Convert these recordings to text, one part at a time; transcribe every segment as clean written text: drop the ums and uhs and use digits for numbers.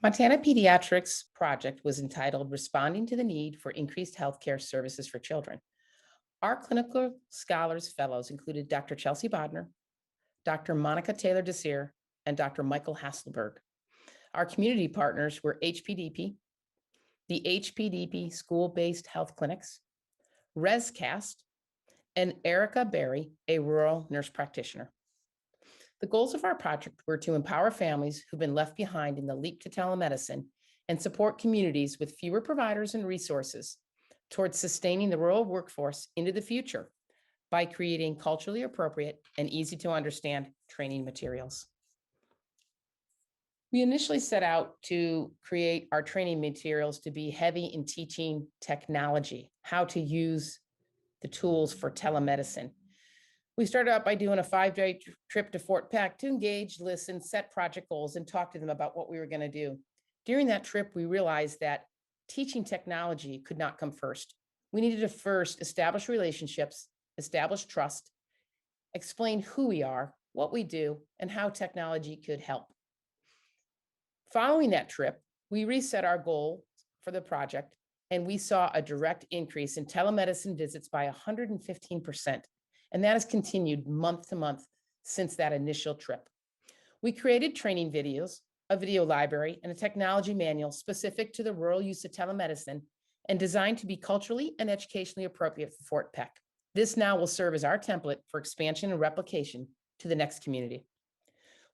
Montana Pediatrics project was entitled Responding to the Need for Increased Healthcare Services for Children. Our clinical scholars fellows included Dr. Chelsea Bodner, Dr. Monica Taylor Desir, and Dr. Michael Hasselberg. Our community partners were HPDP, the HPDP school-based health clinics, ResCast, and Erica Berry, a rural nurse practitioner. The goals of our project were to empower families who've been left behind in the leap to telemedicine and support communities with fewer providers and resources towards sustaining the rural workforce into the future by creating culturally appropriate and easy to understand training materials. We initially set out to create our training materials to be heavy in teaching technology, how to use the tools for telemedicine. We started out by doing a 5-day trip to Fort Peck to engage, listen, set project goals, and talk to them about what we were going to do. During that trip, we realized that teaching technology could not come first. We needed to first establish relationships, establish trust, explain who we are, what we do, and how technology could help. Following that trip, we reset our goal for the project, and we saw a direct increase in telemedicine visits by 115%. And that has continued month to month since that initial trip. We created training videos, a video library, and a technology manual specific to the rural use of telemedicine and designed to be culturally and educationally appropriate for Fort Peck. This now will serve as our template for expansion and replication to the next community.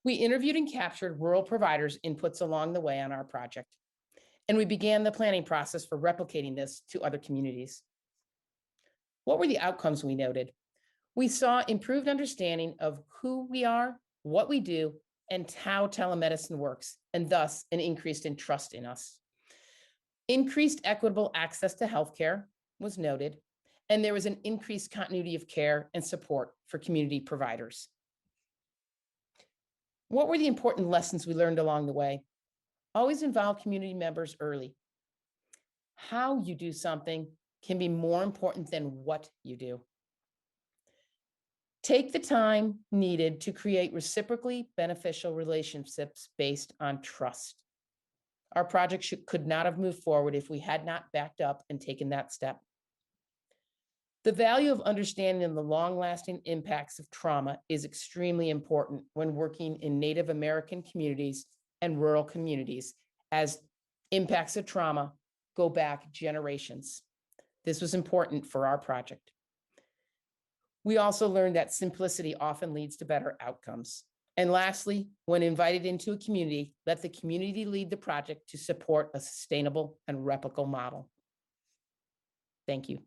We interviewed and captured rural providers' inputs along the way on our project, and we began the planning process for replicating this to other communities. What were the outcomes we noted? We saw improved understanding of who we are, what we do, and how telemedicine works, and thus an increase in trust in us. Increased equitable access to healthcare was noted, and there was an increased continuity of care and support for community providers. What were the important lessons we learned along the way? Always involve community members early. How you do something can be more important than what you do. Take the time needed to create reciprocally beneficial relationships based on trust. Our project could not have moved forward if we had not backed up and taken that step. The value of understanding the long-lasting impacts of trauma is extremely important when working in Native American communities and rural communities, as impacts of trauma go back generations. This was important for our project. We also learned that simplicity often leads to better outcomes. And lastly, when invited into a community, let the community lead the project to support a sustainable and replicable model. Thank you.